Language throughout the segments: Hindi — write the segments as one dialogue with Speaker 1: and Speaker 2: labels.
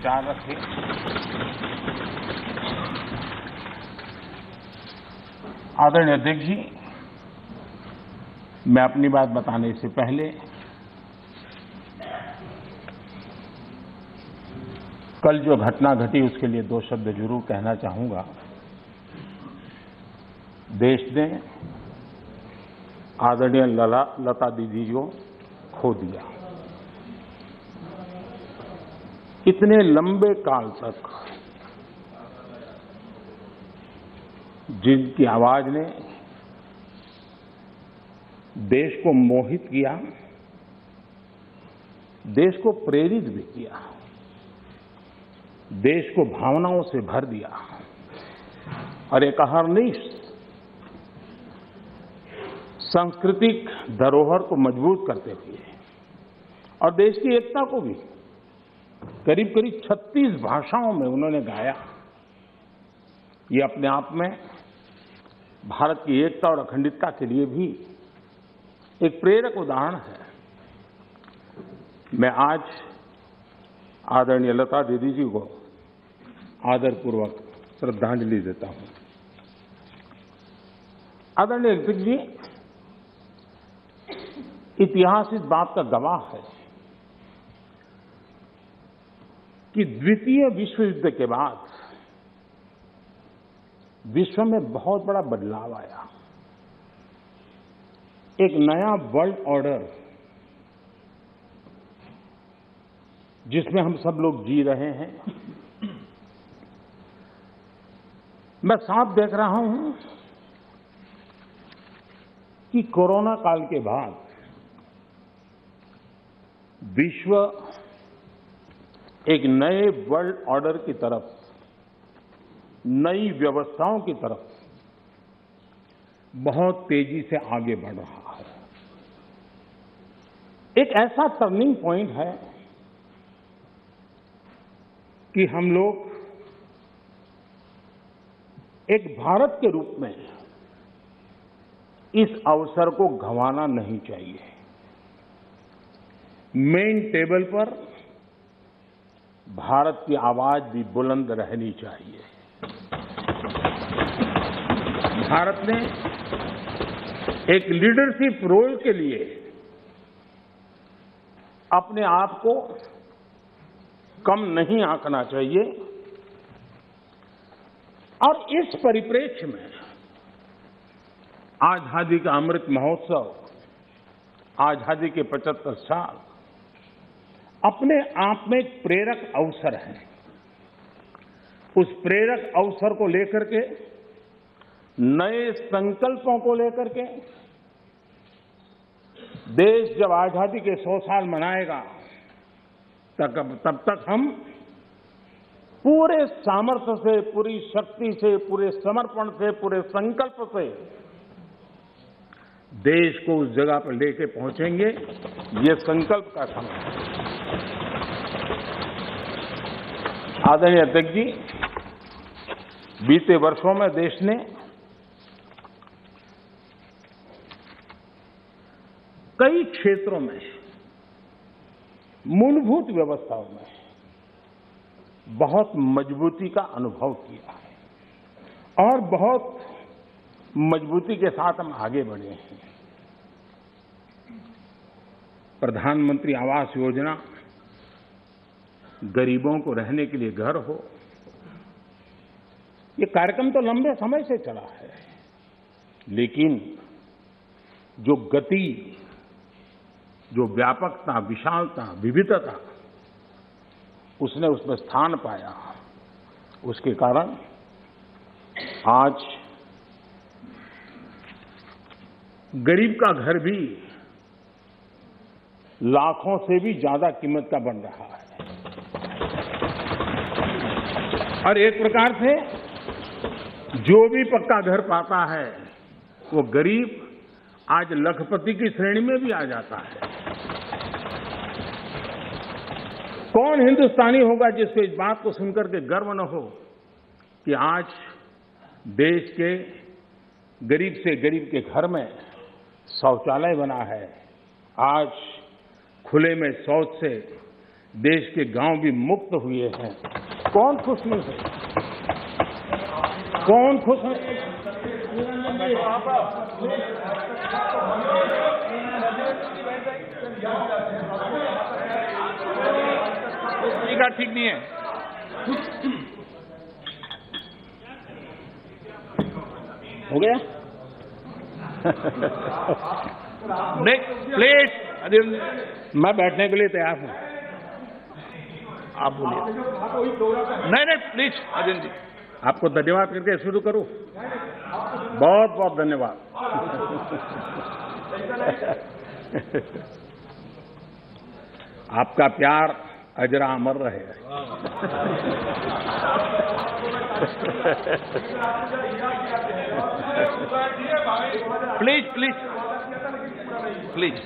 Speaker 1: विचार रखे। आदरणीय अध्यक्ष जी, मैं अपनी बात बताने से पहले कल जो घटना घटी उसके लिए दो शब्द जरूर कहना चाहूंगा। देश ने आदरणीय लता दीदी को खो दिया। इतने लंबे काल तक जिनकी आवाज ने देश को मोहित किया, देश को प्रेरित भी किया, देश को भावनाओं से भर दिया और एक अहर्निश सांस्कृतिक धरोहर को मजबूत करते हुए और देश की एकता को भी करीब करीब 36 भाषाओं में उन्होंने गाया। ये अपने आप में भारत की एकता और अखंडता के लिए भी एक प्रेरक उदाहरण है। मैं आज आदरणीय लता दीदी जी को आदरपूर्वक श्रद्धांजलि देता हूं। आदरणीय अध्यक्ष जी, इतिहास इस बात का गवाह है कि द्वितीय विश्व युद्ध के बाद विश्व में बहुत बड़ा बदलाव आया। एक नया वर्ल्ड ऑर्डर जिसमें हम सब लोग जी रहे हैं। मैं साफ देख रहा हूं कि कोरोना काल के बाद विश्व एक नए वर्ल्ड ऑर्डर की तरफ, नई व्यवस्थाओं की तरफ बहुत तेजी से आगे बढ़ रहा है। एक ऐसा टर्निंग पॉइंट है कि हम लोग एक भारत के रूप में इस अवसर को गंवाना नहीं चाहिए। मेन टेबल पर भारत की आवाज भी बुलंद रहनी चाहिए। भारत ने एक लीडरशिप रोल के लिए अपने आप को कम नहीं आंकना चाहिए और इस परिप्रेक्ष्य में आजादी का अमृत महोत्सव, आजादी के 75 साल अपने आप में एक प्रेरक अवसर है। उस प्रेरक अवसर को लेकर के, नए संकल्पों को लेकर के देश जब आजादी के 100 साल मनाएगा तब तक हम पूरे सामर्थ्य से, पूरी शक्ति से, पूरे समर्पण से, पूरे संकल्प से देश को उस जगह पर लेके पहुंचेंगे। ये संकल्प का समय है। आदरणीय अध्यक्ष जी, बीते वर्षों में देश ने कई क्षेत्रों में, मूलभूत व्यवस्थाओं में बहुत मजबूती का अनुभव किया है और बहुत मजबूती के साथ हम आगे बढ़े हैं। प्रधानमंत्री आवास योजना, गरीबों को रहने के लिए घर हो, ये कार्यक्रम तो लंबे समय से चला है, लेकिन जो गति, जो व्यापकता, विशालता, विविधता उसने उसमें स्थान पाया, उसके कारण आज गरीब का घर भी लाखों से भी ज्यादा कीमत का बन रहा है। और एक प्रकार से जो भी पक्का घर पाता है वो गरीब आज लखपति की श्रेणी में भी आ जाता है। कौन हिंदुस्तानी होगा जिसको इस बात को सुनकर के गर्व न हो कि आज देश के गरीब से गरीब के घर में शौचालय बना है। आज खुले में शौच से देश के गांव भी मुक्त हुए हैं। कौन खुश नहीं है? कौन खुश है?
Speaker 2: तरीका ठीक नहीं है।
Speaker 1: हो गया?
Speaker 2: प्लीज अदिल,
Speaker 1: मैं बैठने के लिए तैयार हूं।
Speaker 2: आप बोलिए। नहीं प्लीज अदिल जी।
Speaker 1: आपको धन्यवाद करके शुरू करूं। बहुत बहुत धन्यवाद। आपका प्यार अजरा अमर रहे।
Speaker 2: Please please please.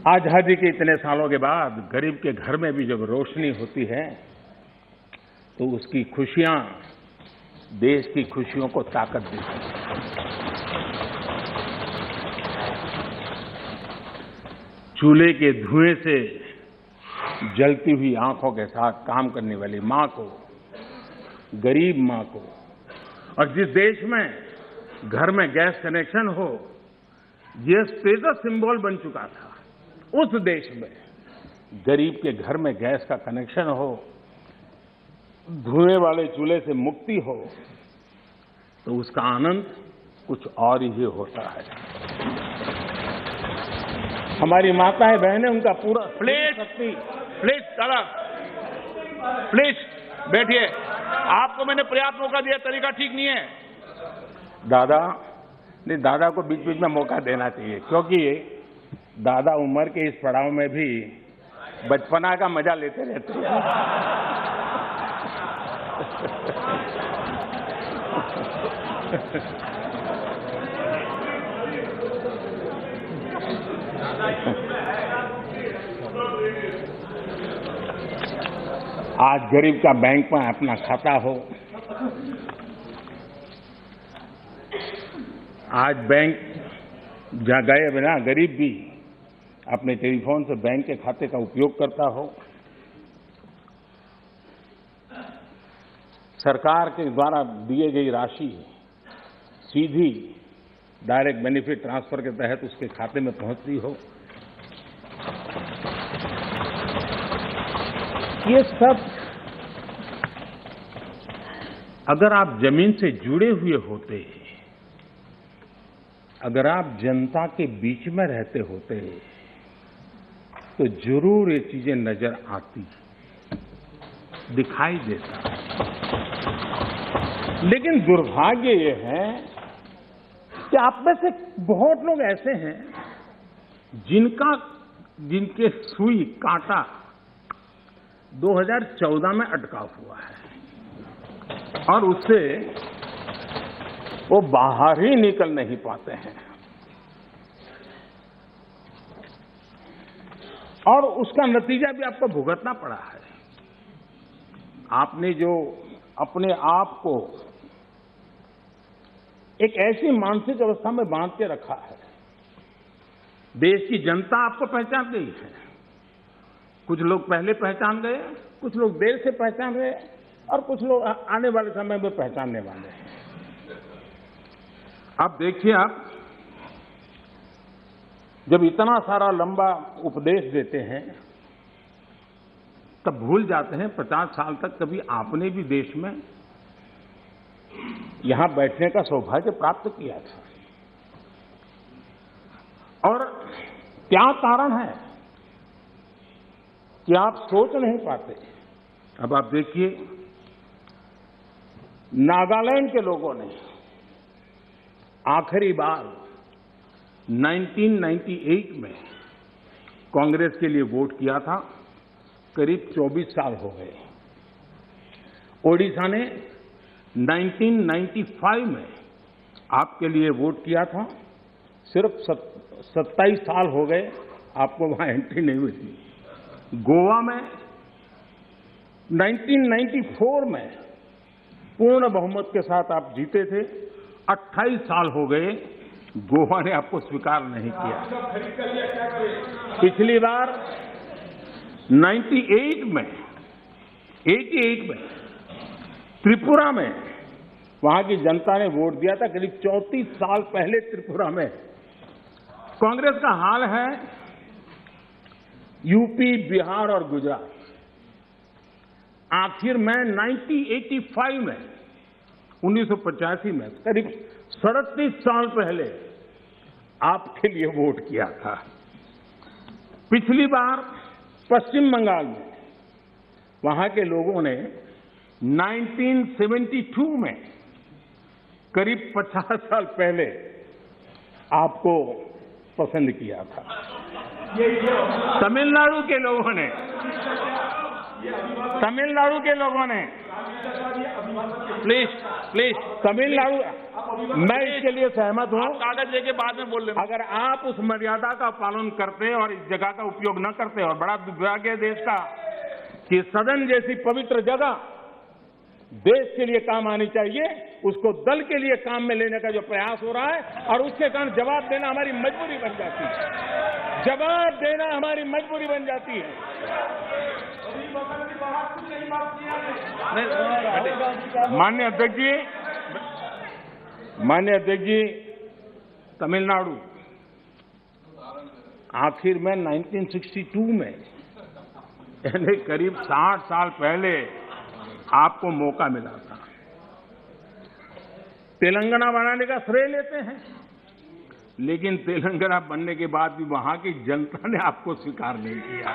Speaker 1: आजादी के इतने सालों के बाद गरीब के घर में भी जब रोशनी होती है तो उसकी खुशियां देश की खुशियों को ताकत देती हैं। चूल्हे के धुएं से जलती हुई आंखों के साथ काम करने वाली मां को, गरीब मां को, और जिस देश में घर में गैस कनेक्शन हो, यह स्टेटस सिंबल बन चुका था, उस देश में गरीब के घर में गैस का कनेक्शन हो, धुएं वाले चूल्हे से मुक्ति हो, तो उसका आनंद कुछ और ही होता है। हमारी माताएं बहनें उनका पूरा
Speaker 2: प्लीज दादा प्लीज बैठिए। आपको मैंने पर्याप्त मौका दिया, तरीका ठीक नहीं है।
Speaker 1: दादा नहीं, दादा को बीच बीच में मौका देना चाहिए, क्योंकि दादा उम्र के इस पड़ाव में भी बचपना का मजा लेते रहते हैं। आज गरीब का बैंक में अपना खाता हो, आज बैंक जहां गए बिना गरीब भी अपने टेलीफोन से बैंक के खाते का उपयोग करता हो, सरकार के द्वारा दिए गई राशि सीधी डायरेक्ट बेनिफिट ट्रांसफर के तहत उसके खाते में पहुंचती हो, ये सब अगर आप जमीन से जुड़े हुए होते, अगर आप जनता के बीच में रहते होते, तो जरूर ये चीजें नजर आती, दिखाई देता। लेकिन दुर्भाग्य ये है कि आप में से बहुत लोग ऐसे हैं जिनके सुई कांटा 2014 में अटका हुआ है और उससे वो बाहर ही निकल नहीं पाते हैं, और उसका नतीजा भी आपको भुगतना पड़ा है। आपने जो अपने आप को एक ऐसी मानसिक अवस्था में बांध के रखा है, देश की जनता आपको पहचान गई है। कुछ लोग पहले पहचान गए, कुछ लोग देर से पहचान गए, और कुछ लोग आने वाले समय में पहचानने वाले हैं। आप देखिए, आप जब इतना सारा लंबा उपदेश देते हैं तब भूल जाते हैं 50 साल तक कभी आपने भी देश में यहां बैठने का सौभाग्य प्राप्त किया था। और क्या कारण है कि आप सोच नहीं पाते। अब आप देखिए, नागालैंड के लोगों ने आखिरी बार 1998 में कांग्रेस के लिए वोट किया था, करीब 24 साल हो गए। ओडिशा ने 1995 में आपके लिए वोट किया था, सिर्फ 27 साल हो गए, आपको वहां एंट्री नहीं हुई थी। गोवा में 1994 में पूर्ण बहुमत के साथ आप जीते थे, 28 साल हो गए, गोवा ने आपको स्वीकार नहीं किया। पिछली बार 88 में त्रिपुरा में वहां की जनता ने वोट दिया था। करीब 34 साल पहले त्रिपुरा में। कांग्रेस का हाल है यूपी, बिहार और गुजरात। आखिर में 1985 में 1985 में करीब 37 साल पहले आपके लिए वोट किया था। पिछली बार पश्चिम बंगाल में वहां के लोगों ने 1972 में करीब 50 साल पहले आपको पसंद किया था। तमिलनाडु के लोगों ने प्लीज तमिलनाडु, मैं इसके लिए सहमत हूं।
Speaker 2: कागज लेके बाद में बोल लेना।
Speaker 1: अगर आप उस मर्यादा का पालन करते और इस जगह का उपयोग न करते, और बड़ा दुर्भाग्य देश का कि सदन जैसी पवित्र जगह देश के लिए काम आनी चाहिए, उसको दल के लिए काम में लेने का जो प्रयास हो रहा है, और उसके कारण जवाब देना हमारी मजबूरी बन जाती है। जवाब देना हमारी मजबूरी बन जाती है। माननीय अध्यक्ष जी, तमिलनाडु आखिर में 1962 में, यानी करीब 60 साल पहले आपको मौका मिला था। तेलंगाना बनाने का श्रेय लेते हैं, लेकिन तेलंगाना बनने के बाद भी वहां की जनता ने आपको स्वीकार नहीं किया।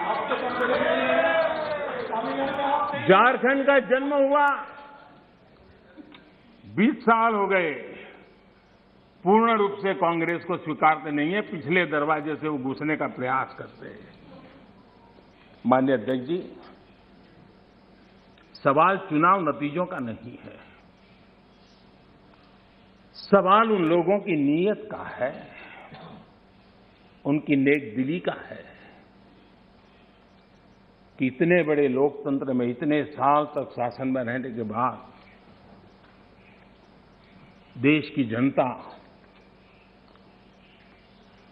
Speaker 1: झारखंड का जन्म हुआ, 20 साल हो गए, पूर्ण रूप से कांग्रेस को स्वीकारते नहीं है। पिछले दरवाजे से वो घुसने का प्रयास करते हैं। माननीय अध्यक्ष जी, सवाल चुनाव नतीजों का नहीं है, सवाल उन लोगों की नीयत का है, उनकी नेक दिली का है कि इतने बड़े लोकतंत्र में इतने साल तक शासन में रहने के बाद देश की जनता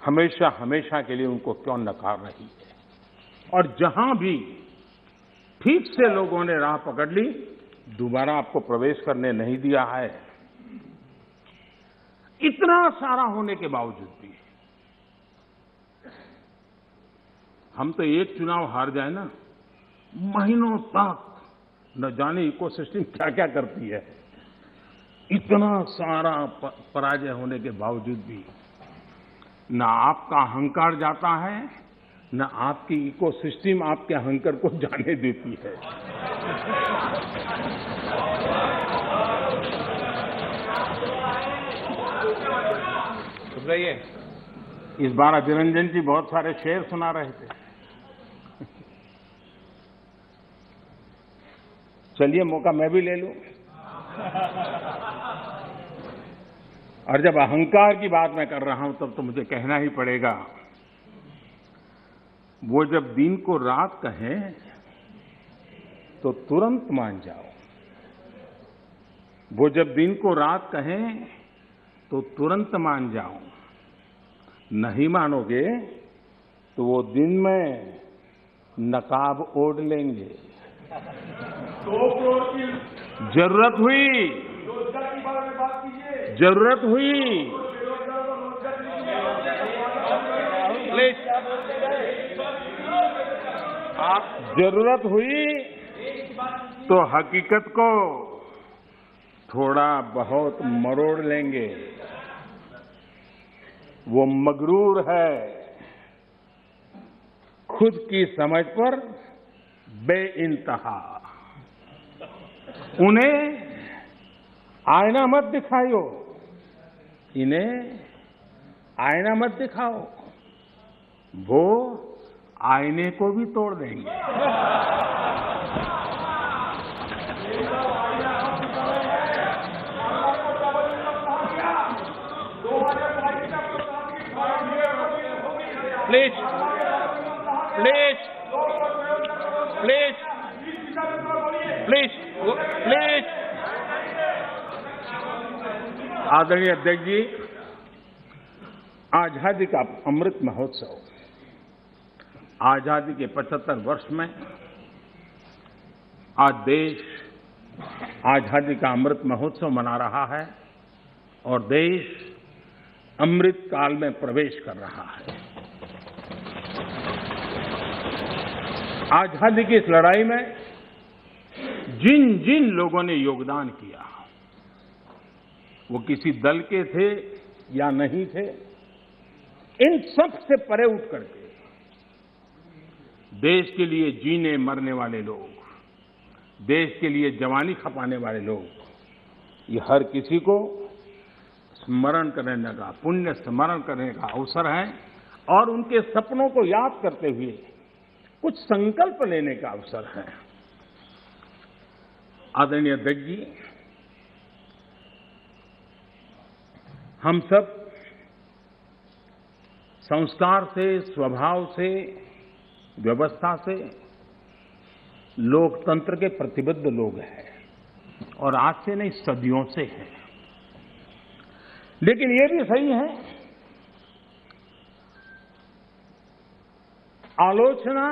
Speaker 1: हमेशा हमेशा के लिए उनको क्यों नकार रही है। और जहां भी ठीक से लोगों ने राह पकड़ ली, दोबारा आपको प्रवेश करने नहीं दिया है। इतना सारा होने के बावजूद भी हम तो एक चुनाव हार जाए ना, महीनों तक न जाने इकोसिस्टम क्या क्या करती है। इतना सारा पराजय होने के बावजूद भी न आपका अहंकार जाता है, न आपकी इकोसिस्टम आपके अहंकार को जाने देती है। इस बार अभिरंजन जी बहुत सारे शेर सुना रहे थे। चलिए मौका मैं भी ले लूं। और जब अहंकार की बात मैं कर रहा हूं तब तो मुझे कहना ही पड़ेगा, वो जब दिन को रात कहें तो तुरंत मान जाओ। वो जब दिन को रात कहें तो तुरंत मान जाओ। नहीं मानोगे तो वो दिन में नकाब ओढ़ लेंगे। जरूरत हुई जरूरत हुई तो हकीकत को थोड़ा बहुत मरोड़ लेंगे। वो मगरूर है, खुद की समझ पर बेइंतहा। उन्हें आईना मत दिखाओ, इन्हें आईना मत दिखाओ, वो आईने को भी तोड़ देंगे।
Speaker 2: Please please please please please.
Speaker 1: आदरणीय अध्यक्ष जी, आजादी का अमृत महोत्सव, आजादी के 75 वर्ष में आज देश आजादी का अमृत महोत्सव मना रहा है और देश अमृत काल में प्रवेश कर रहा है। आजादी की इस लड़ाई में जिन जिन लोगों ने योगदान किया, वो किसी दल के थे या नहीं थे, इन सब से परे उठ करके देश के लिए जीने मरने वाले लोग, देश के लिए जवानी खपाने वाले लोग, ये हर किसी को स्मरण करने का, पुण्य स्मरण करने का अवसर है और उनके सपनों को याद करते हुए कुछ संकल्प लेने का अवसर है। आदरणीय अध्यक्ष जी, हम सब संस्कार से, स्वभाव से, व्यवस्था से लोकतंत्र के प्रतिबद्ध लोग हैं और आज से नहीं, सदियों से हैं। लेकिन ये भी सही है, आलोचना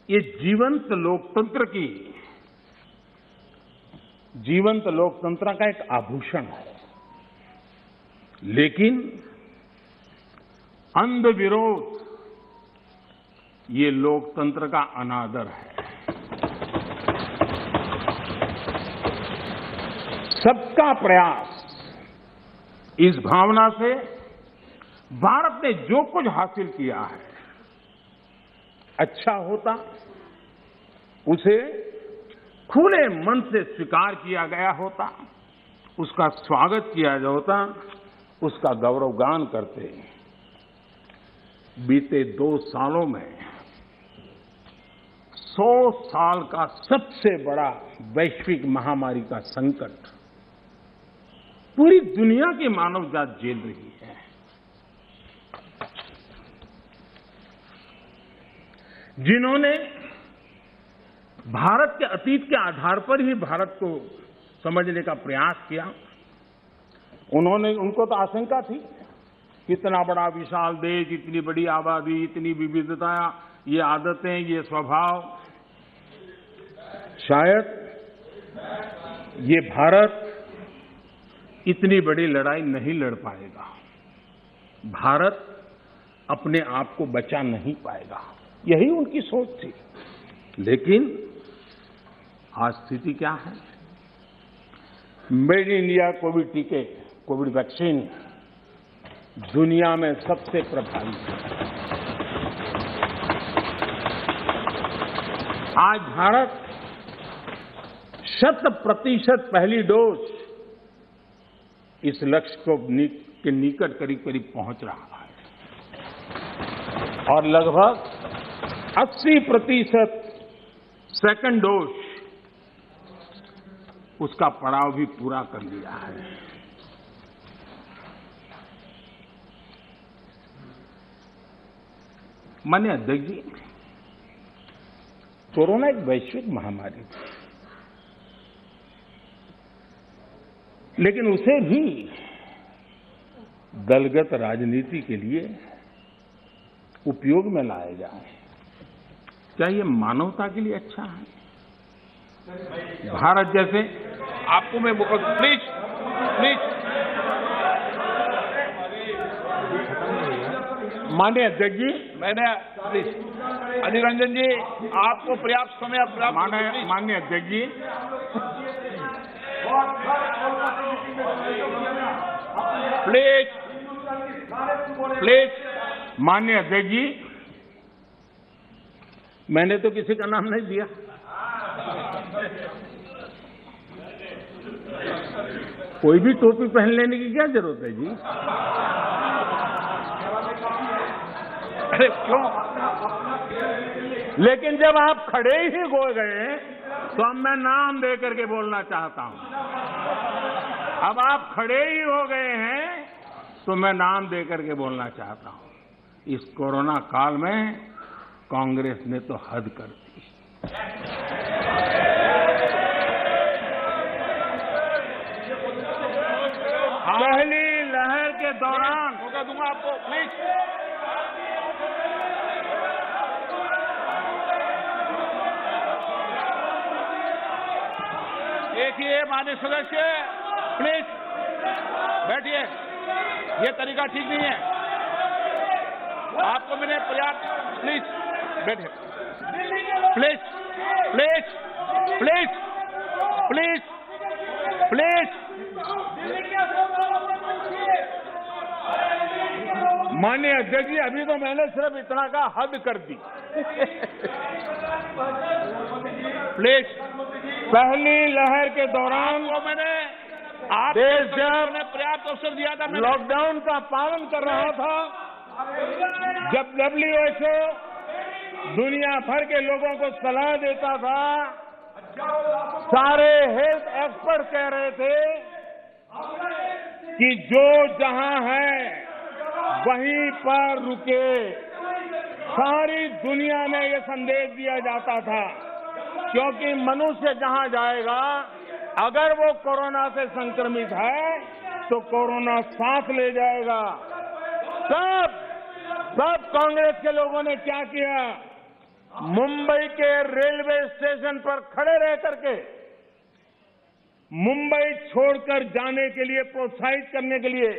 Speaker 1: ये जीवंत लोकतंत्र का एक आभूषण है, लेकिन अंध विरोध ये लोकतंत्र का अनादर है। सबका प्रयास, इस भावना से भारत ने जो कुछ हासिल किया है, अच्छा होता उसे खुले मन से स्वीकार किया गया होता, उसका स्वागत किया होता, उसका गौरवगान करते। बीते 2 सालों में 100 साल का सबसे बड़ा वैश्विक महामारी का संकट पूरी दुनिया की मानव जात झेल रही है। जिन्होंने भारत के अतीत के आधार पर ही भारत को समझने का प्रयास किया, उनको तो आशंका थी, कितना बड़ा विशाल देश, इतनी बड़ी आबादी, इतनी विविधता, ये आदतें, ये स्वभाव, शायद ये भारत इतनी बड़ी लड़ाई नहीं लड़ पाएगा, भारत अपने आप को बचा नहीं पाएगा, यही उनकी सोच थी। लेकिन आज स्थिति क्या है? मेड इन इंडिया कोविड टीके, कोविड वैक्सीन दुनिया में सबसे प्रभावी है। आज भारत 100% पहली डोज इस लक्ष्य के निकट करीब पहुंच रहा है और लगभग 80% सेकंड डोज उसका पड़ाव भी पूरा कर लिया है। माननीय अध्यक्ष जी, कोरोना एक वैश्विक महामारी थी, लेकिन उसे भी दलगत राजनीति के लिए उपयोग में लाया जाए, क्या ये मानवता के लिए अच्छा है? भारत जैसे,
Speaker 2: आपको मैं प्लीज
Speaker 1: माननीय अध्यक्ष जी,
Speaker 2: मैंने प्लीज अधीर रंजन जी, आपको पर्याप्त समय,
Speaker 1: माननीय अध्यक्ष जी,
Speaker 2: प्लीज
Speaker 1: माननीय अध्यक्ष जी, मैंने तो किसी का नाम नहीं दिया। कोई भी टोपी पहन लेने की क्या जरूरत है जी?
Speaker 2: अरे क्यों?
Speaker 1: लेकिन जब आप खड़े ही हो गए तो अब मैं नाम दे करके बोलना चाहता हूं। अब आप खड़े ही हो गए हैं तो मैं नाम दे करके बोलना चाहता हूं। इस कोरोना काल में कांग्रेस ने तो हद कर दी। पहली लहर के दौरान
Speaker 2: मौका दूंगा आपको, प्लीज। देखिए माननीय सदस्य, प्लीज बैठिए, ये तरीका ठीक नहीं है। आपको मैंने पर्याप्त, प्लीज बैठिए, please please please please please.
Speaker 1: माननीय अध्यक्ष जी, अभी तो मैंने सिर्फ इतना का हद कर दी।
Speaker 2: प्लीज,
Speaker 1: पहली लहर के दौरान
Speaker 2: आपको मैंने
Speaker 1: देश जब
Speaker 2: पर्याप्त अवसर दिया था,
Speaker 1: लॉकडाउन का पालन कर रहा था, जब WHO दुनिया भर के लोगों को सलाह देता था, सारे हेल्थ एक्सपर्ट कह रहे थे कि जो जहां है वहीं पर रुके। सारी दुनिया में ये संदेश दिया जाता था, क्योंकि मनुष्य जहां जाएगा, अगर वो कोरोना से संक्रमित है तो कोरोना सांस ले जाएगा। सब कांग्रेस के लोगों ने क्या किया, मुंबई के रेलवे स्टेशन पर खड़े रह करके मुंबई छोड़कर जाने के लिए प्रोत्साहित करने के लिए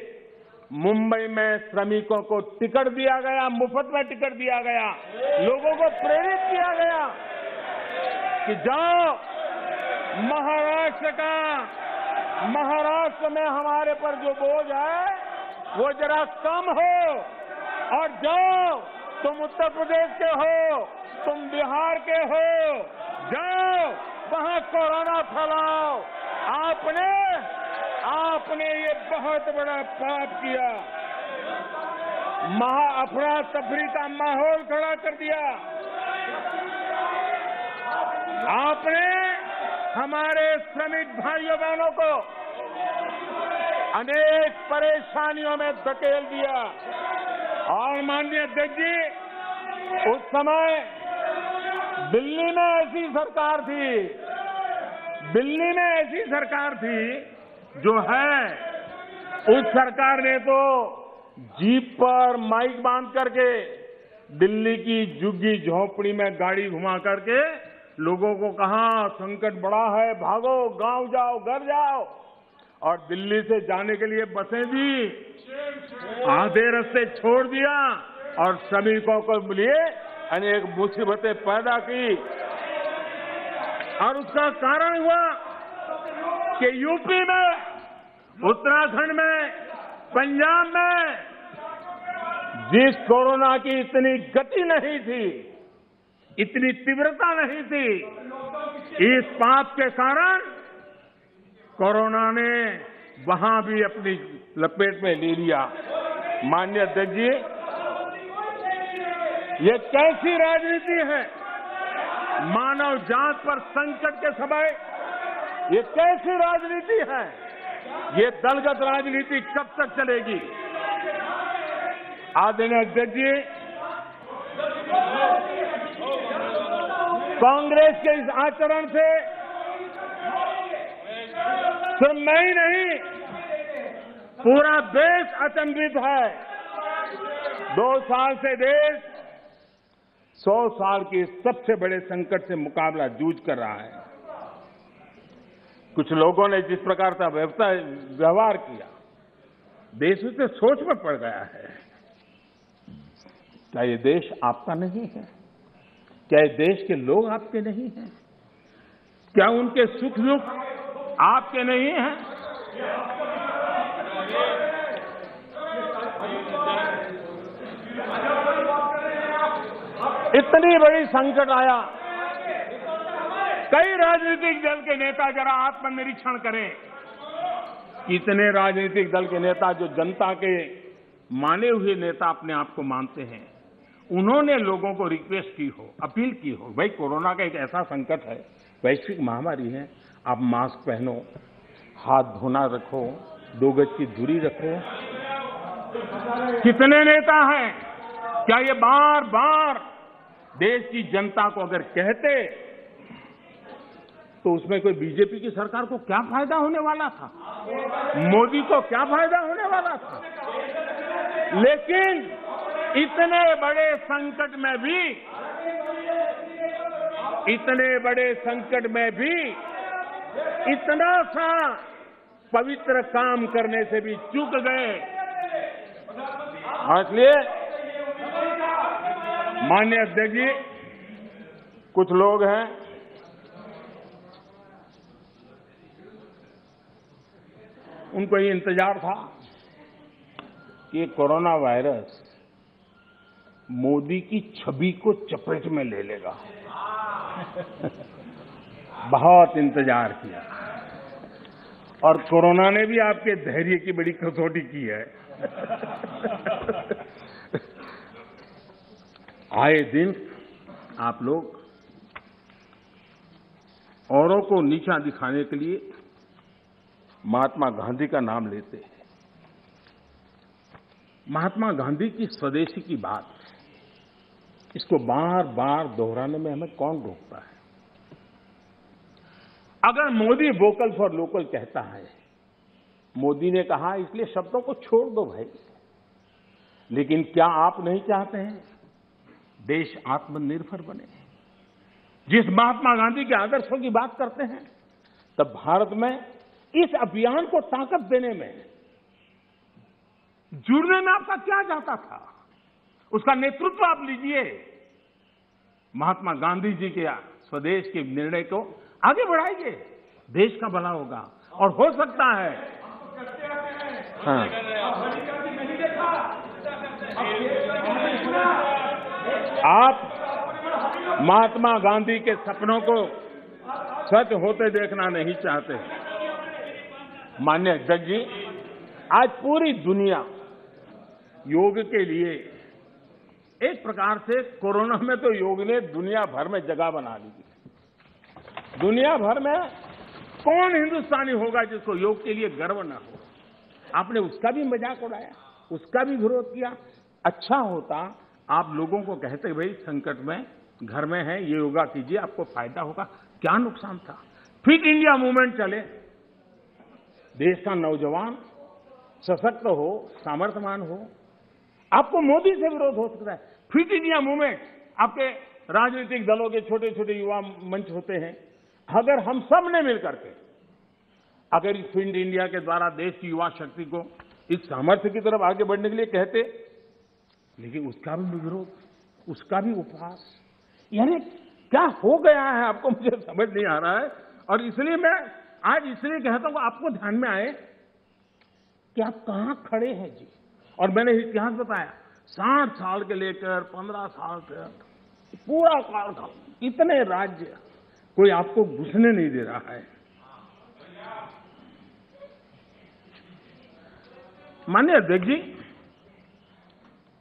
Speaker 1: मुंबई में श्रमिकों को टिकट दिया गया, मुफ्त में टिकट दिया गया, लोगों को प्रेरित किया गया कि जाओ महाराष्ट्र में हमारे पर जो बोझ है वो जरा कम हो, और जाओ, तुम उत्तर प्रदेश के हो, तुम बिहार के हो, जाओ वहां कोरोना फैलाओ। आपने ये बहुत बड़ा पाप किया, अफरा तफरी का माहौल खड़ा कर दिया। आपने हमारे श्रमिक भाइयों बहनों को अनेक परेशानियों में धकेल दिया। और माननीय अध्यक्ष जी, उस समय दिल्ली में ऐसी सरकार थी जो है, उस सरकार ने तो जीप पर माइक बांध करके दिल्ली की झुग्गी झोपड़ी में गाड़ी घुमा करके लोगों को कहा संकट बड़ा है, भागो, गांव जाओ, घर जाओ। और दिल्ली से जाने के लिए बसें दी, आधे रास्ते छोड़ दिया और श्रमिकों को लिए अनेक मुसीबतें पैदा की। और उसका कारण हुआ कि यूपी में, उत्तराखंड में, पंजाब में जिस कोरोना की इतनी गति नहीं थी, इतनी तीव्रता नहीं थी, इस पाप के कारण कोरोना ने वहां भी अपनी लपेट में ले लिया। माननीय अध्यक्ष जी, ये कैसी राजनीति है? मानव जात पर संकट के समय ये कैसी राजनीति है? ये दलगत राजनीति कब तक चलेगी? आदरणीय अध्यक्ष जी, कांग्रेस के इस आचरण से सिर्फ मैं ही नहीं, पूरा देश अचंभित है। 2 साल से देश 100 साल के सबसे बड़े संकट से मुकाबला जूझ कर रहा है। कुछ लोगों ने जिस प्रकार का व्यवहार किया, देश उससे सोच में पड़ गया है। क्या ये देश आपका नहीं है? क्या ये देश के लोग आपके नहीं हैं? क्या उनके सुख दुख आपके नहीं हैं? इतनी बड़ी संकट आया, कई राजनीतिक दल के नेता जरा आत्मनिरीक्षण करें। कितने राजनीतिक दल के नेता जो जनता के माने हुए नेता अपने आप को मानते हैं, उन्होंने लोगों को रिक्वेस्ट की हो, अपील की हो, भाई कोरोना का एक ऐसा संकट है, वैश्विक महामारी है, आप मास्क पहनो, हाथ धोना रखो, 2 गज की दूरी रखो। कितने नेता हैं? क्या ये बार बार देश की जनता को अगर कहते तो उसमें कोई बीजेपी की सरकार को क्या फायदा होने वाला था? मोदी को क्या फायदा होने वाला था? लेकिन इतने बड़े संकट में भी इतना सा पवित्र काम करने से भी चूक गए। इसलिए माननीय अध्यक्ष जी, कुछ लोग हैं उनको ये इंतजार था कि ये कोरोना वायरस मोदी की छवि को चपेट में ले लेगा। बहुत इंतजार किया और कोरोना ने भी आपके धैर्य की बड़ी कसौटी की है। आए दिन आप लोग औरों को नीचा दिखाने के लिए महात्मा गांधी का नाम लेते हैं। महात्मा गांधी की स्वदेशी की बात, इसको बार बार दोहराने में हमें कौन रोकता है? अगर मोदी वोकल फॉर लोकल कहता है, मोदी ने कहा इसलिए शब्दों को छोड़ दो भाई, लेकिन क्या आप नहीं चाहते हैं देश आत्मनिर्भर बने? जिस महात्मा गांधी के आदर्शों की बात करते हैं, तब भारत में इस अभियान को ताकत देने में, जुड़ने में आपका क्या जाता था? उसका नेतृत्व आप लीजिए। महात्मा गांधी जी के स्वदेश के निर्णय को आगे बढ़ाइए, देश का भला होगा। और हो सकता है आप महात्मा गांधी के सपनों को सच होते देखना नहीं चाहते। माननीय अध्यक्ष जी, आज पूरी दुनिया योग के लिए, एक प्रकार से कोरोना में तो योग ने दुनिया भर में जगह बना ली। दुनिया भर में कौन हिंदुस्तानी होगा जिसको योग के लिए गर्व न हो? आपने उसका भी मजाक उड़ाया, उसका भी विरोध किया। अच्छा होता आप लोगों को कहते भाई संकट में घर में है, ये योगा कीजिए, आपको फायदा होगा। क्या नुकसान था? फिट इंडिया मूवमेंट चले, देश का नौजवान सशक्त हो, सामर्थ्यवान हो। आपको मोदी से विरोध हो सकता है। फिट इंडिया मूवमेंट, आपके राजनीतिक दलों के छोटे छोटे युवा मंच होते हैं। अगर हम सब ने मिलकर के अगर इस फिट इंडिया के द्वारा देश की युवा शक्ति को इस सामर्थ्य की तरफ आगे बढ़ने के लिए कहते, लेकिन उसका भी विरोध, उसका भी उपहास, यानी क्या हो गया है आपको मुझे समझ नहीं आ रहा है। और इसलिए मैं आज इसलिए कहता हूं आपको ध्यान में आए कि आप कहां खड़े हैं जी। और मैंने इतिहास बताया, 60 साल के लेकर 15 साल तक पूरा कालखंड, इतने राज्य, कोई आपको घुसने नहीं दे रहा है। माननीय अध्यक्ष जी,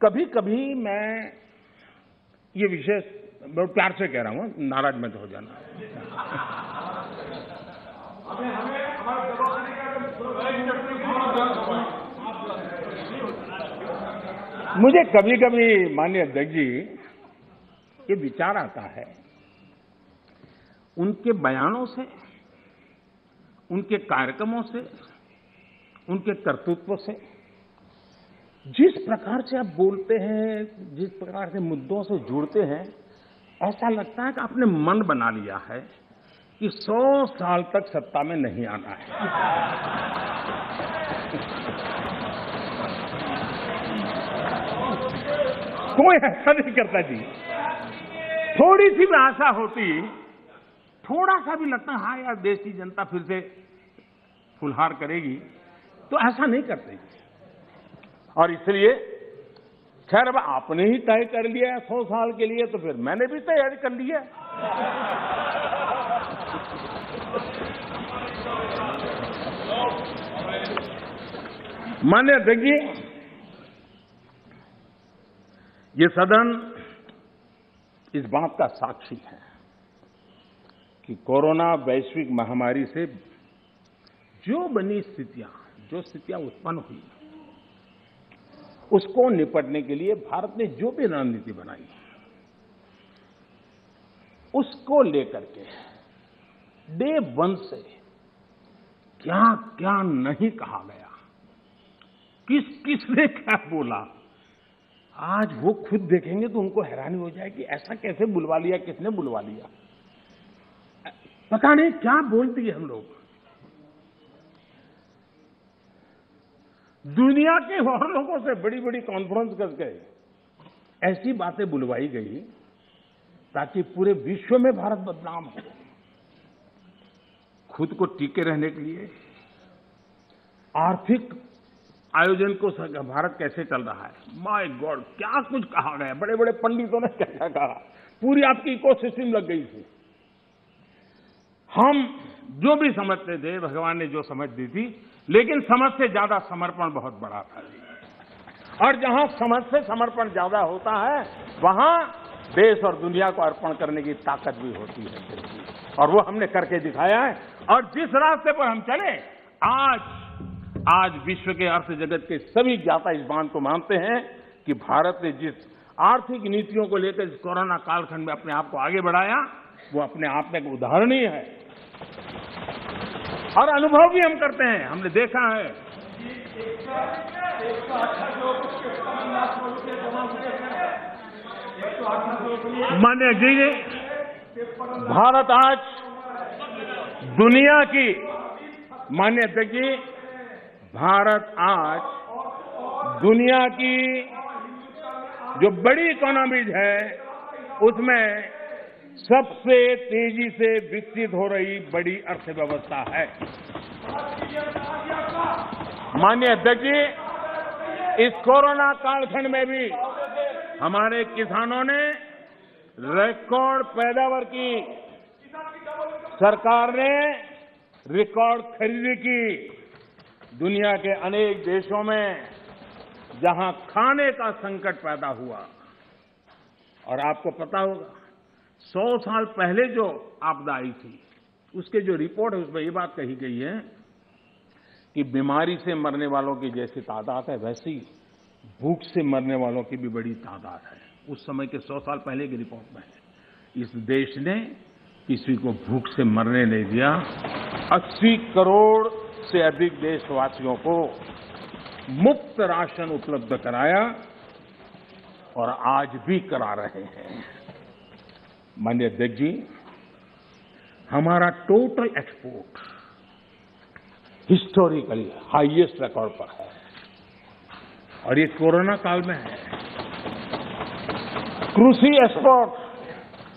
Speaker 1: कभी कभी मैं ये विषय बहुत प्यार से कह रहा हूं, नाराज मत हो जाना। मुझे कभी कभी माननीय अध्यक्ष जी ये विचार आता है, उनके बयानों से, उनके कार्यक्रमों से, उनके कर्तृत्व से, जिस प्रकार से आप बोलते हैं, जिस प्रकार से मुद्दों से जुड़ते हैं, ऐसा लगता है कि आपने मन बना लिया है कि 100 साल तक सत्ता में नहीं आना है। कोई ऐसा नहीं करता जी। थोड़ी सी भी आशा होती, थोड़ा सा भी लगता हाँ यार देश की जनता फिर से फुलहार करेगी, तो ऐसा नहीं करते। और इसलिए खैर अब आपने ही तय कर लिया है 100 साल के लिए, तो फिर मैंने भी तैयारी कर ली है। माननीय अध्यक्ष जी, ये सदन इस बात का साक्षी है कि कोरोना वैश्विक महामारी से जो बनी स्थितियां, जो स्थितियां उत्पन्न हुई, उसको निपटने के लिए भारत ने जो भी रणनीति बनाई, उसको लेकर के डे वन से क्या क्या नहीं कहा गया, किसने क्या बोला, आज वो खुद देखेंगे तो उनको हैरानी हो जाएगी, ऐसा कैसे बुलवा लिया, किसने बुलवा लिया, पता नहीं क्या बोल दिए हम लोग। दुनिया के और लोगों से बड़ी बड़ी कॉन्फ्रेंस करके ऐसी बातें बुलवाई गई ताकि पूरे विश्व में भारत बदनाम हो। खुद को टिके रहने के लिए आर्थिक आयोजन को भारत कैसे चल रहा है, माय गॉड क्या कुछ कहा गया, बड़े बड़े पंडितों ने क्या क्या कहा, पूरी आपकी इकोसिस्टम लग गई थी। हम जो भी समझते थे भगवान ने जो समझ दी थी, लेकिन समझ से ज्यादा समर्पण बहुत बड़ा था जी। और जहां समझ से समर्पण ज्यादा होता है वहां देश और दुनिया को अर्पण करने की ताकत भी होती है, और वो हमने करके दिखाया है। और जिस रास्ते पर हम चले, आज विश्व के अर्थ जगत के सभी ज्ञाता इस बात को मानते हैं कि भारत ने जिस आर्थिक नीतियों को लेकर इस कोरोना कालखंड में अपने आप को आगे बढ़ाया, वो अपने आप में एक उदाहरणीय है। और अनुभव भी हम करते हैं, हमने देखा है। माननीय जी, भारत आज दुनिया की, माननीय अध्यक्ष जी, भारत आज दुनिया की जो बड़ी इकोनॉमीज है उसमें सबसे तेजी से विकसित हो रही बड़ी अर्थव्यवस्था है। माननीय अध्यक्ष जी, इस कोरोना कालखंड में भी हमारे किसानों ने रिकॉर्ड पैदावार की, सरकार ने रिकॉर्ड खरीदी की। दुनिया के अनेक देशों में जहां खाने का संकट पैदा हुआ, और आपको पता होगा 100 साल पहले जो आपदा आई थी उसके जो रिपोर्ट है उसमें ये बात कही गई है कि बीमारी से मरने वालों की जैसी तादाद है वैसी भूख से मरने वालों की भी बड़ी तादाद है। उस समय के 100 साल पहले की रिपोर्ट में है। इस देश ने किसी को भूख से मरने नहीं दिया। 80 करोड़ से अधिक देशवासियों को मुफ्त राशन उपलब्ध कराया और आज भी करा रहे हैं। माननीय अध्यक्ष जी, हमारा total export historically highest record पर है और ये कोरोना काल में है। कृषि एक्सपोर्ट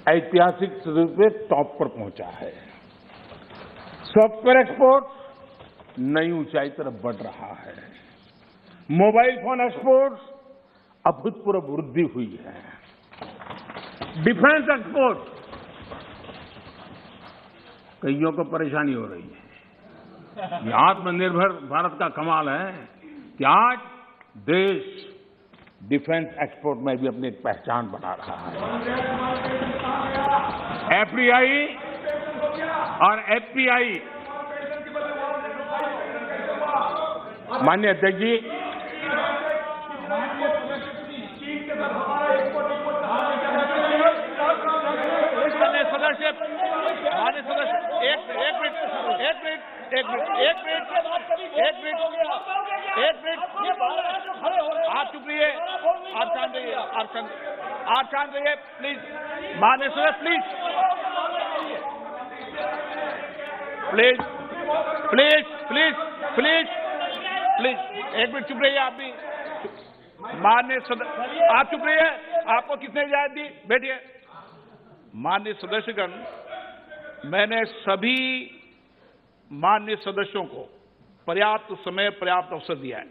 Speaker 1: ऐतिहासिक रूप से टॉप पर पहुंचा है। सॉफ्टवेयर एक्सपोर्ट नई ऊंचाई तरफ बढ़ रहा है। मोबाइल फोन एक्सपोर्ट अभूतपूर्व वृद्धि हुई है। डिफेंस एक्सपोर्ट, कईयों को परेशानी हो रही है। ये आत्मनिर्भर भारत का कमाल है कि आज देश डिफेंस एक्सपोर्ट में भी अपनी पहचान बना रहा है। एफडीआई और एफपीआई, माननीय अध्यक्ष जी,
Speaker 2: आप चुप रहिए, आप शांत रहिए प्लीज। माननीय सदस्य प्लीज एक मिनट चुप रहिए। आप भी माननीय सदस्य, आप चुप रहिए। आपको किसने इजाजत दी? बैठिए। माननीय सदस्यगण, मैंने सभी माननीय सदस्यों को पर्याप्त समय, पर्याप्त अवसर दिया है,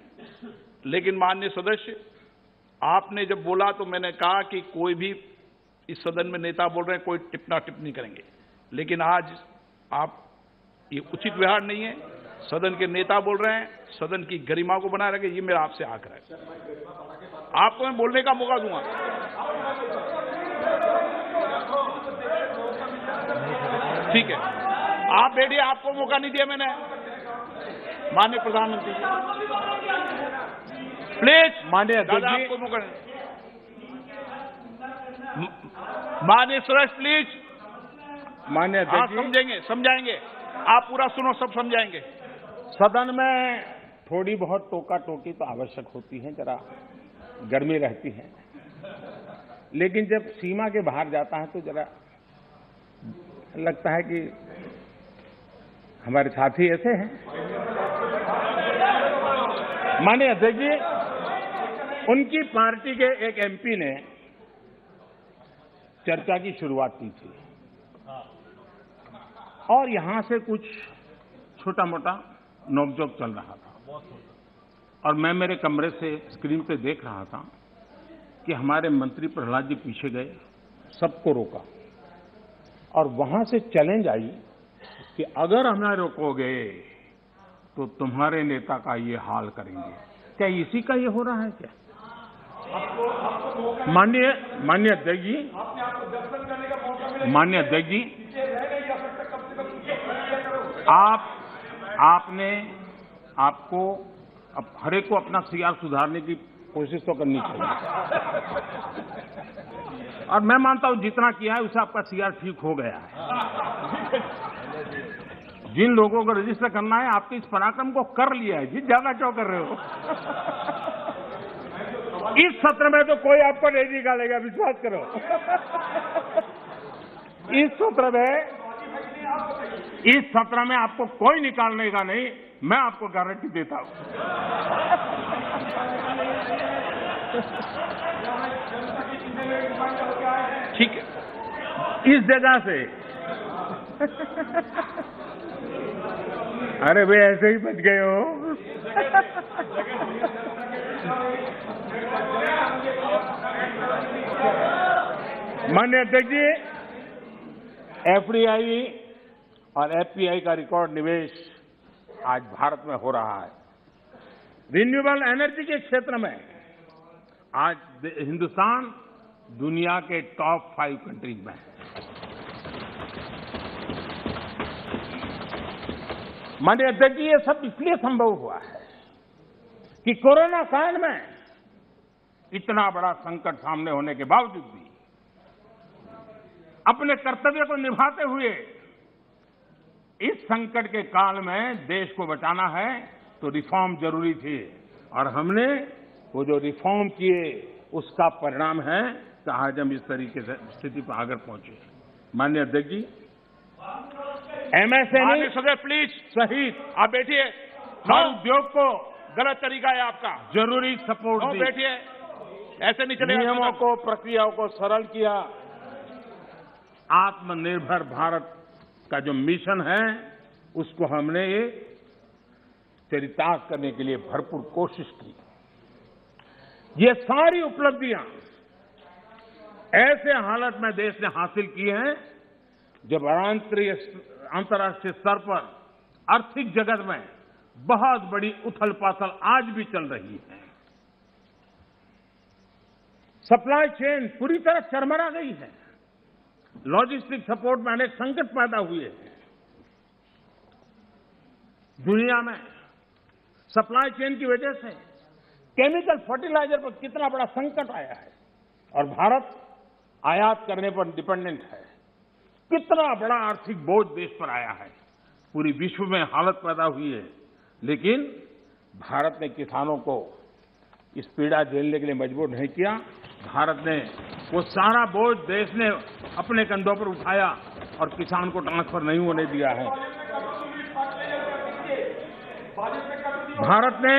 Speaker 2: लेकिन माननीय सदस्य, आपने जब बोला तो मैंने कहा कि कोई भी इस सदन में नेता बोल रहे हैं, कोई टिप्पणी टिप्पणी करेंगे, लेकिन आज आप ये उचित व्यवहार नहीं है। सदन के नेता बोल रहे हैं, सदन की गरिमा को बनाए रखें, ये मेरा आपसे आग्रह है। आपको मैं बोलने का मौका दूंगा। ठीक है, आप बैठिए, आपको मौका नहीं दिया मैंने। माननीय प्रधानमंत्री प्लीज,
Speaker 1: माननीय
Speaker 2: दादा आपको मौका नहीं। माननीय सदस्य प्लीज,
Speaker 1: माननीय
Speaker 2: हाँ,
Speaker 1: अध्यक्ष जी,
Speaker 2: समझेंगे, समझाएंगे। आप पूरा सुनो, सब समझाएंगे।
Speaker 1: सदन में थोड़ी बहुत टोका टोकी तो आवश्यक होती है, जरा गर्मी रहती है, लेकिन जब सीमा के बाहर जाता है तो जरा लगता है कि हमारे साथी ऐसे हैं। माननीय अध्यक्ष जी, उनकी पार्टी के एक एमपी ने चर्चा की शुरुआत की थी और यहां से कुछ छोटा मोटा नोकझोंक चल रहा था और मैं मेरे कमरे से स्क्रीन पे देख रहा था कि हमारे मंत्री प्रहलाद जी पीछे गए, सबको रोका और वहां से चैलेंज आई कि अगर हमें रोकोगे तो तुम्हारे नेता का ये हाल करेंगे। क्या इसी का ये हो रहा है क्या? माननीय अध्यक्ष जी, माननीय अध्यक्ष जी, आपको अब हर एक को अपना सीआर सुधारने की कोशिश तो करनी चाहिए और मैं मानता हूं जितना किया है उससे आपका सीआर ठीक हो गया है। जिन लोगों को रजिस्टर करना है आपके इस पराक्रम को कर लिया है जी, ज्यादा क्यों कर रहे हो? इस सत्र में तो कोई आपको नहीं निकालेगा, विश्वास करो। इस सत्र में आपको कोई निकालने का नहीं, मैं आपको गारंटी देता हूं।
Speaker 2: ठीक है,
Speaker 1: इस जगह से अरे वे ऐसे ही बच गए हो। माननीय अध्यक्ष जी, एफडीआई और एफपीआई का रिकॉर्ड निवेश आज भारत में हो रहा है। रिन्यूएबल एनर्जी के क्षेत्र में आज हिंदुस्तान दुनिया के टॉप 5 कंट्रीज में है। माननीय अध्यक्ष जी, ये सब इसलिए संभव हुआ है कि कोरोना काल में इतना बड़ा संकट सामने होने के बावजूद भी अपने कर्तव्य को निभाते हुए इस संकट के काल में देश को बचाना है तो रिफॉर्म जरूरी थी और हमने वो जो रिफॉर्म किए उसका परिणाम है कि आज हम इस तरीके से स्थिति पर आगे पहुंचे। माननीय अध्यक्ष जी, एमएसएमई
Speaker 2: सदस्य प्लीज
Speaker 1: सहित
Speaker 2: आप बैठिए।
Speaker 1: हर उद्योग को
Speaker 2: गलत तरीका है आपका।
Speaker 1: जरूरी सपोर्ट दी,
Speaker 2: बैठिए, ऐसे नहीं चलेगा।
Speaker 1: नियमों को, प्रक्रियाओं को सरल किया। आत्मनिर्भर भारत का जो मिशन है उसको हमने चरितार्थ करने के लिए भरपूर कोशिश की। ये सारी उपलब्धियां ऐसे हालत में देश ने हासिल की हैं जब अंतर्राष्ट्रीय स्तर पर आर्थिक जगत में बहुत बड़ी उथल पाथल आज भी चल रही है। सप्लाई चेन पूरी तरह चरमरा गई है। लॉजिस्टिक सपोर्ट में अनेक संकट पैदा हुए हैं। दुनिया में सप्लाई चेन की वजह से केमिकल फर्टिलाइजर पर कितना बड़ा संकट आया है और भारत आयात करने पर डिपेंडेंट है। कितना बड़ा आर्थिक बोझ देश पर आया है। पूरी विश्व में हालत पैदा हुई है, लेकिन भारत ने किसानों को इस पीड़ा झेलने के लिए मजबूर नहीं किया। भारत ने वो सारा बोझ देश ने अपने कंधों पर उठाया और किसान को ट्रांसफर नहीं होने दिया है। भारत ने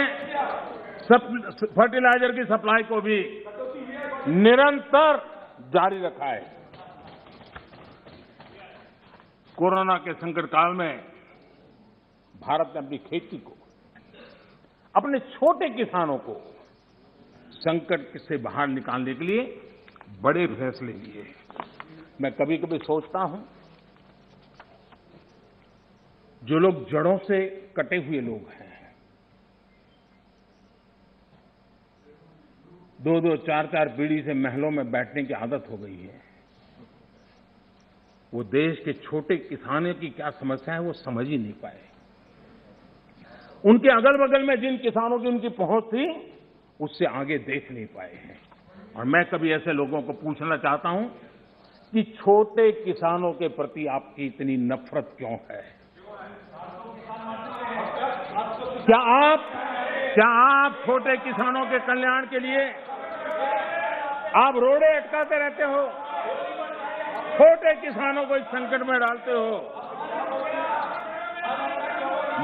Speaker 1: फर्टिलाइजर की सप्लाई को भी निरंतर जारी रखा है। कोरोना के संकट काल में भारत ने अपनी खेती को, अपने छोटे किसानों को संकट से बाहर निकालने के लिए बड़े फैसले लिए। मैं कभी कभी सोचता हूं, जो लोग जड़ों से कटे हुए लोग हैं, 2-2, 4-4 पीढ़ी से महलों में बैठने की आदत हो गई है, वो देश के छोटे किसानों की क्या समस्या है वो समझ ही नहीं पाए। उनके अगल बगल में जिन किसानों की उनकी पहुंच थी उससे आगे देख नहीं पाए हैं। और मैं कभी ऐसे लोगों को पूछना चाहता हूं कि छोटे किसानों के प्रति आपकी इतनी नफरत क्यों है? क्या आप छोटे किसानों के कल्याण के लिए आप रोड़े अटकाते रहते हो? छोटे किसानों को इस संकट में डालते हो?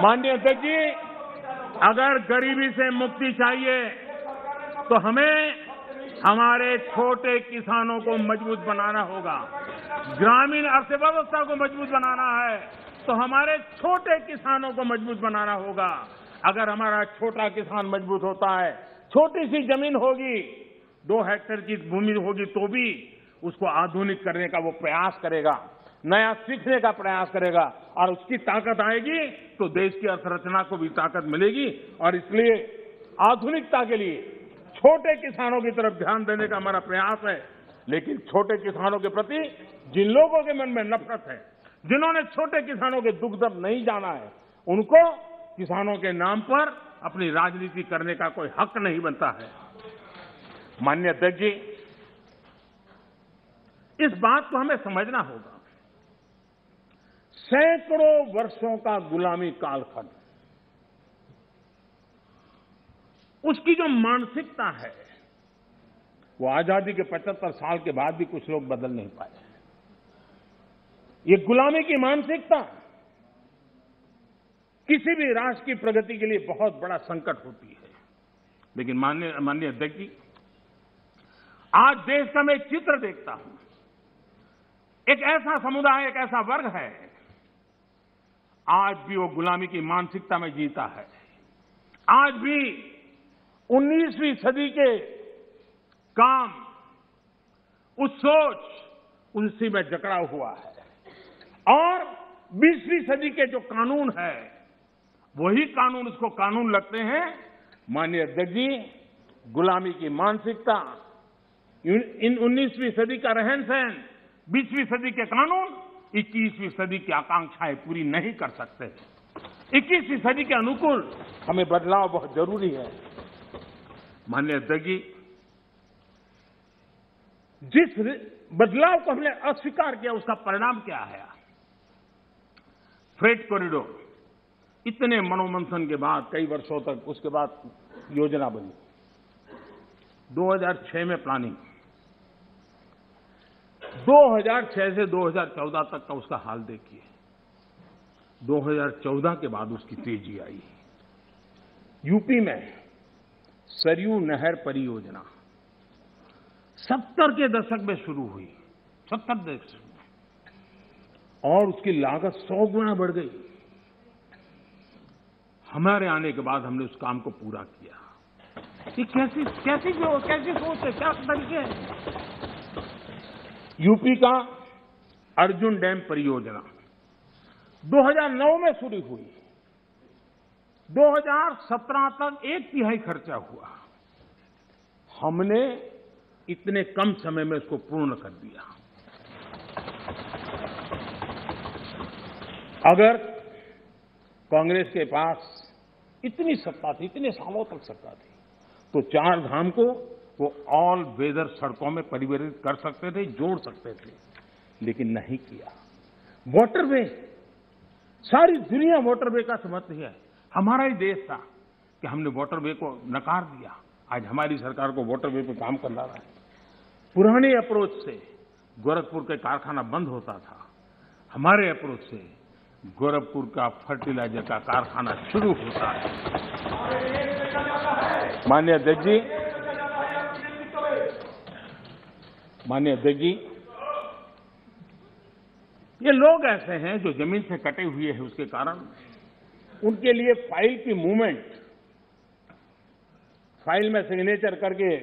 Speaker 1: माननीय अध्यक्ष जी, अगर गरीबी से मुक्ति चाहिए तो हमें हमारे छोटे किसानों को मजबूत बनाना होगा। ग्रामीण अर्थव्यवस्था को मजबूत बनाना है तो हमारे छोटे किसानों को मजबूत बनाना होगा। अगर हमारा छोटा किसान मजबूत होता है, छोटी सी जमीन होगी, 2 हेक्टेयर की भूमि होगी, तो भी उसको आधुनिक करने का वो प्रयास करेगा, नया सीखने का प्रयास करेगा, और उसकी ताकत आएगी तो देश की अर्थरचना को भी ताकत मिलेगी। और इसलिए आधुनिकता के लिए छोटे किसानों की तरफ ध्यान देने का हमारा प्रयास है। लेकिन छोटे किसानों के प्रति जिन लोगों के मन में नफरत है, जिन्होंने छोटे किसानों के दुख दर्द नहीं जाना है, उनको किसानों के नाम पर अपनी राजनीति करने का कोई हक नहीं बनता है। माननीय अध्यक्ष जी, इस बात को हमें समझना होगा। सैकड़ों वर्षों का गुलामी कालखंड, उसकी जो मानसिकता है, वो आजादी के 75 साल के बाद भी कुछ लोग बदल नहीं पाए। ये गुलामी की मानसिकता किसी भी राष्ट्र की प्रगति के लिए बहुत बड़ा संकट होती है। लेकिन माननीय अध्यक्ष जी, आज देश का मैं एक चित्र देखता हूं। एक ऐसा समुदाय, एक ऐसा वर्ग है, आज भी वो गुलामी की मानसिकता में जीता है। आज भी 19वीं सदी के काम, उस सोच, उसी में जकड़ा हुआ है। और 20वीं सदी के जो कानून है, वही कानून उसको कानून लगते हैं। माननीय अध्यक्ष जी, गुलामी की मानसिकता, इन 19वीं सदी का रहन सहन, 20वीं सदी के कानून 21वीं सदी की आकांक्षाएं पूरी नहीं कर सकते। 21वीं सदी के अनुकूल हमें बदलाव बहुत जरूरी है। माननीय अध्यक्ष जी, जिस बदलाव को हमने अस्वीकार किया, उसका परिणाम क्या है? फ्रेट कॉरिडोर, इतने मनोमंथन के बाद, कई वर्षों तक उसके बाद योजना बनी। 2006 में प्लानिंग, 2006 से 2014 तक का उसका हाल देखिए। 2014 के बाद उसकी तेजी आई। यूपी में सरयू नहर परियोजना 70 के दशक में शुरू हुई, 70 दशक में, और उसकी लागत 100 गुना बढ़ गई। हमारे आने के बाद हमने उस काम को पूरा किया। ये कैसी सोच है, क्या तरीके हैं? यूपी का अर्जुन डैम परियोजना 2009 में शुरू हुई, 2017 तक 1/3 खर्चा हुआ। हमने इतने कम समय में इसको पूर्ण कर दिया। अगर कांग्रेस के पास इतनी सत्ता थी, इतने सालों तक सत्ता थी, तो 4 धाम को वो ऑल वेदर सड़कों में परिवर्तित कर सकते थे, जोड़ सकते थे, लेकिन नहीं किया। वाटरवे, सारी दुनिया वाटरवे का समर्थक है। हमारा ही देश था कि हमने वाटरवे को नकार दिया। आज हमारी सरकार को वाटरवे पे काम करना रहा है। पुराने अप्रोच से गोरखपुर के कारखाना बंद होता था, हमारे अप्रोच से गोरखपुर का फर्टिलाइजर का कारखाना शुरू होता है। माननीय अध्यक्ष जी, ये लोग ऐसे हैं जो जमीन से कटे हुए हैं, उसके कारण उनके लिए फाइल की मूवमेंट, फाइल में सिग्नेचर करके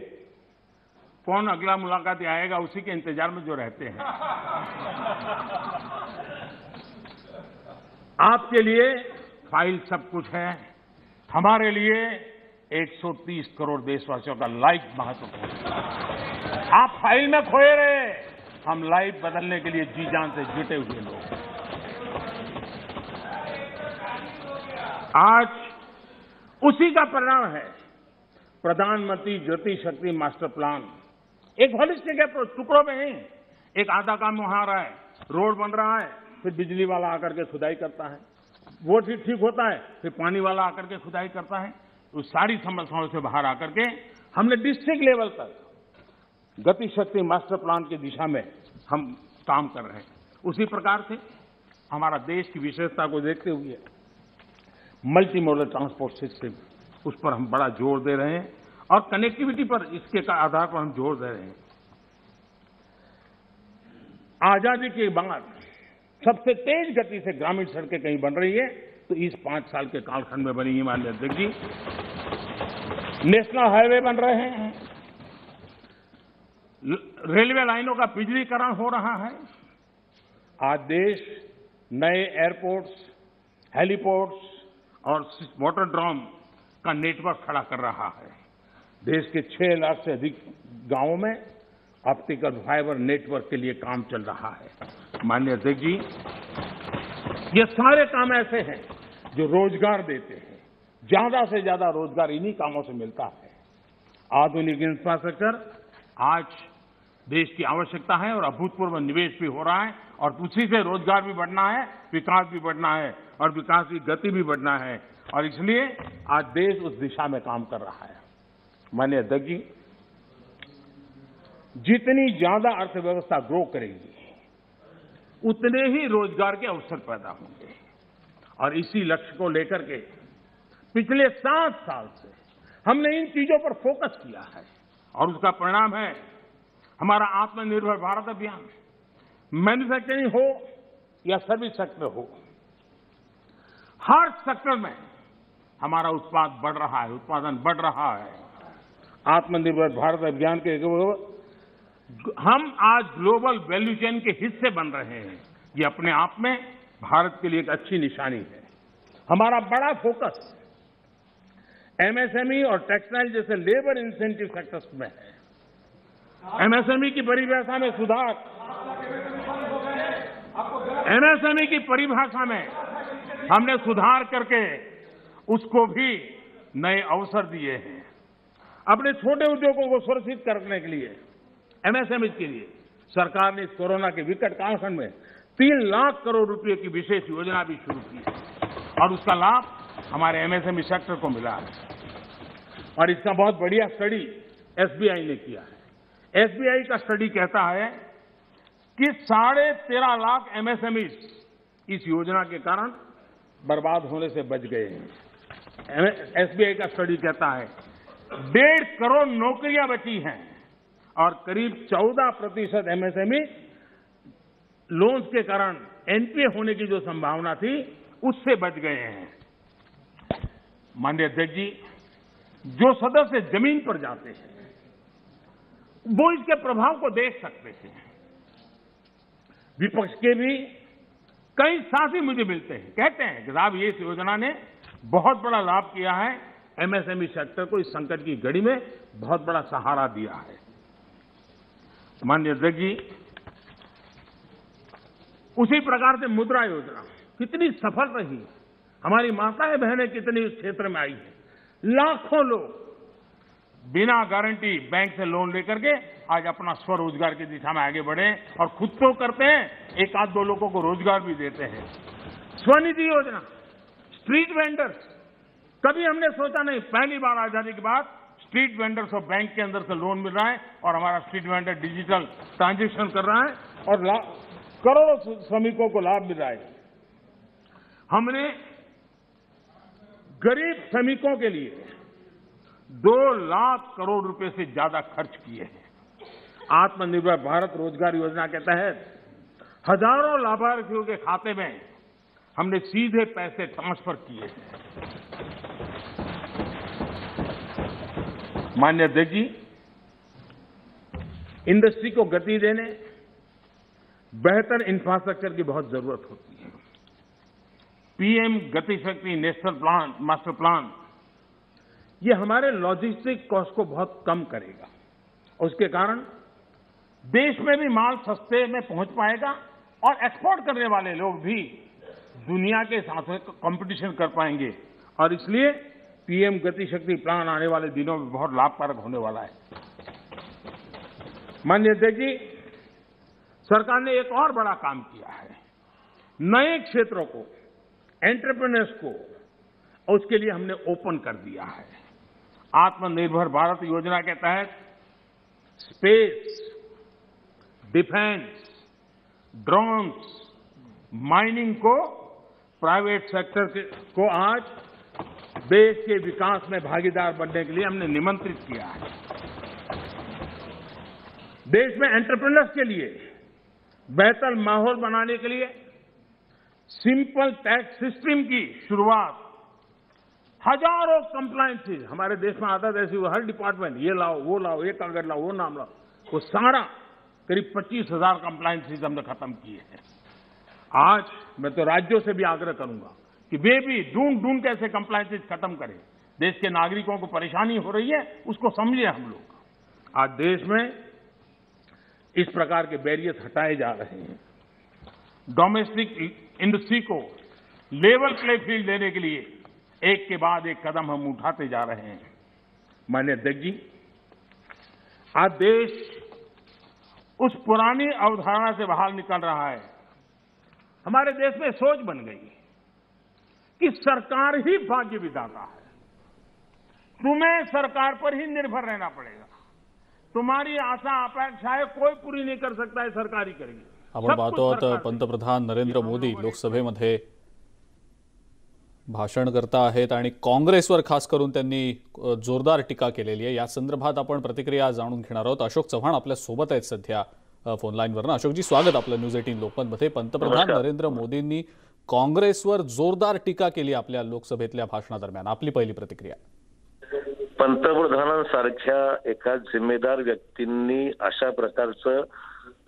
Speaker 1: कौन अगला मुलाकात आएगा, उसी के इंतजार में जो रहते हैं। आपके लिए फाइल सब कुछ है, हमारे लिए 130 करोड़ देशवासियों का लाइफ महत्वपूर्ण है। आप फाइल में खोए रहे, हम लाइफ बदलने के लिए जी जान से जुटे हुए लोग। आज उसी का परिणाम है प्रधानमंत्री ज्योति शक्ति मास्टर प्लान। एक होलिस्टिक अप्रोच, टुकड़ों में नहीं, एक आधा काम वहां रहा है, रोड बन रहा है, फिर बिजली वाला आकर के खुदाई करता है, वो ठीक होता है, फिर पानी वाला आकर के खुदाई करता है। उस सारी समस्याओं से बाहर आकर के हमने डिस्ट्रिक्ट लेवल तक गति शक्ति मास्टर प्लान की दिशा में हम काम कर रहे हैं। उसी प्रकार से हमारा देश की विशेषता को देखते हुए मल्टी मॉडल ट्रांसपोर्ट सिस्टम, उस पर हम बड़ा जोर दे रहे हैं और कनेक्टिविटी पर इसके आधार पर हम जोर दे रहे हैं। आजादी के बाद सबसे तेज गति से ग्रामीण सड़कें कहीं बन रही है तो इस 5 साल के कालखंड में बनी है। माननीय अध्यक्ष जी, नेशनल हाईवे बन रहे हैं, रेलवे लाइनों का बिजलीकरण हो रहा है। आज देश नए एयरपोर्ट्स, हेलीपोर्ट्स और वाटरड्रॉम का नेटवर्क खड़ा कर रहा है। देश के 6 लाख से अधिक गांवों में ऑप्टिकल फाइबर नेटवर्क के लिए काम चल रहा है। माननीय अध्यक्ष जी, ये सारे काम ऐसे हैं जो रोजगार देते हैं। ज्यादा से ज्यादा रोजगार इन्हीं कामों से मिलता है। आधुनिक इंफ्रास्ट्रक्चर आज देश की आवश्यकता है और अभूतपूर्व निवेश भी हो रहा है और उसी से रोजगार भी बढ़ना है, विकास भी बढ़ना है और विकास की गति भी बढ़ना है और इसलिए आज देश उस दिशा में काम कर रहा है। माननीय अध्यक्ष जी, जितनी ज्यादा अर्थव्यवस्था ग्रो करेगी उतने ही रोजगार के अवसर पैदा होंगे और इसी लक्ष्य को लेकर के पिछले 7 साल से हमने इन चीजों पर फोकस किया है और उसका परिणाम है हमारा आत्मनिर्भर भारत अभियान। मैन्युफैक्चरिंग हो या सर्विस सेक्टर हो, हर सेक्टर में हमारा उत्पादन बढ़ रहा है। आत्मनिर्भर भारत अभियान के हम आज ग्लोबल वैल्यू चेन के हिस्से बन रहे हैं। ये अपने आप में भारत के लिए एक अच्छी निशानी है। हमारा बड़ा फोकस एमएसएमई और टेक्सटाइल जैसे लेबर इंसेंटिव सेक्टर्स में है। एमएसएमई की परिभाषा में सुधार, एमएसएमई की परिभाषा में हमने सुधार करके उसको भी नए अवसर दिए हैं। अपने छोटे उद्योगों को सुरक्षित करने के लिए, एमएसएमई के लिए सरकार ने इस कोरोना के विकट कालखंड में 3 लाख करोड़ रुपए की विशेष योजना भी शुरू की है और उसका लाभ हमारे एमएसएमई सेक्टर को मिला है। और इसका बहुत बढ़िया स्टडी एसबीआई ने किया है। एसबीआई का स्टडी कहता है कि 13.5 लाख एमएसएमई इस योजना के कारण बर्बाद होने से बच गए हैं। एसबीआई का स्टडी कहता है 1.5 करोड़ नौकरियां बची हैं और करीब 14% एमएसएमई लोन्स के कारण एनपीए होने की जो संभावना थी उससे बच गए हैं। माननीय अध्यक्ष जी, जो सदस्य जमीन पर जाते हैं वो इसके प्रभाव को देख सकते हैं। विपक्ष के भी कई साथी मुझे मिलते हैं, कहते हैं कि साहब ये इस योजना ने बहुत बड़ा लाभ किया है, एमएसएमई सेक्टर को इस संकट की घड़ी में बहुत बड़ा सहारा दिया है। माननीय अध्यक्ष जी, उसी प्रकार से मुद्रा योजना कितनी सफल रही, हमारी माताएं बहनें कितनी इस क्षेत्र में आई है। लाखों लोग बिना गारंटी बैंक से लोन लेकर के आज अपना स्वरोजगार की दिशा में आगे बढ़े और खुद तो करते हैं, 1-2 लोगों को रोजगार भी देते हैं। स्वनिधि योजना, स्ट्रीट वेंडर्स, कभी हमने सोचा नहीं, पहली बार आजादी के बाद स्ट्रीट वेंडर्स और बैंक के अंदर से लोन मिल रहा है और हमारा स्ट्रीट वेंडर डिजिटल ट्रांजैक्शन कर रहा है और करोड़ों श्रमिकों को लाभ मिल रहा है। हमने गरीब श्रमिकों के लिए 2 लाख करोड़ रुपए से ज्यादा खर्च किए हैं। आत्मनिर्भर भारत रोजगार योजना के तहत हजारों लाभार्थियों के खाते में हमने सीधे पैसे ट्रांसफर किए हैं। माननीय अध्यक्ष जी, इंडस्ट्री को गति देने बेहतर इंफ्रास्ट्रक्चर की बहुत जरूरत होती है। पीएम गति शक्ति नेशनल प्लान, मास्टर प्लान, ये हमारे लॉजिस्टिक कॉस्ट को बहुत कम करेगा। उसके कारण देश में भी माल सस्ते में पहुंच पाएगा और एक्सपोर्ट करने वाले लोग भी दुनिया के साथ कंपटीशन कर पाएंगे और इसलिए पीएम गति शक्ति प्लान आने वाले दिनों में बहुत लाभकारक होने वाला है। माननीय अध्यक्ष जी, सरकार ने एक और बड़ा काम किया है, नए क्षेत्रों को, एंटरप्रेन्योर्स को, उसके लिए हमने ओपन कर दिया है। आत्मनिर्भर भारत योजना के तहत स्पेस, डिफेंस, ड्रोन्स, माइनिंग को प्राइवेट सेक्टर को आज देश के विकास में भागीदार बनने के लिए हमने निमंत्रित किया है। देश में एंटरप्रेन्योर्स के लिए बेहतर माहौल बनाने के लिए सिंपल टैक्स सिस्टम की शुरुआत, हजारों कंप्लायंसेज हमारे देश में आदत ऐसी हुई, हर डिपार्टमेंट ये लाओ, वो लाओ, ये कागज लाओ, वो नाम लाओ, वो सारा करीब 25,000 कंप्लायंसेज हमने खत्म किए हैं। आज मैं तो राज्यों से भी आग्रह करूंगा कि वे भी ढूंढ के ऐसे कंप्लायंसेज खत्म करें। देश के नागरिकों को परेशानी हो रही है, उसको समझे हम लोग। आज देश में इस प्रकार के बैरियर्स हटाए जा रहे हैं। डोमेस्टिक इंडस्ट्री को लेवल प्ले फील्ड देने के लिए एक के बाद एक कदम हम उठाते जा रहे हैं। माननीय अध्यक्ष जी, आज देश उस पुरानी अवधारणा से बाहर निकल रहा है। हमारे देश में सोच बन गई कि सरकार ही भाग्य विधाता है, तुम्हें सरकार पर ही निर्भर रहना पड़ेगा, तुम्हारी आशा अपेक्षाएं कोई पूरी नहीं कर सकता है, सरकार ही करेगी।
Speaker 3: आपण पाहतो आहोत पंतप्रधान नरेंद्र मोदी लोकसभेमध्ये भाषण करता आहेत आणि काँग्रेसवर खास करून त्यांनी जोरदार टीका केलेली आहे। या संदर्भात आपण प्रतिक्रिया जाणून घेणार आहोत। अशोक चव्हाण आपल्या सोबत आहेत सध्या फोन लाईनवरून। अशोकजी, स्वागत आपलं न्यूज 18 लोकमतमध्ये। पंतप्रधान नरेंद्र मोदींनी काँग्रेसवर जोरदार टीका केली आपल्या लोकसभेतल्या भाषणादरम्यान, आपली पहिली प्रतिक्रिया।
Speaker 4: पंतप्रधानांसारख्या एका जिम्मेदार व्यक्तींनी अशा प्रकारचं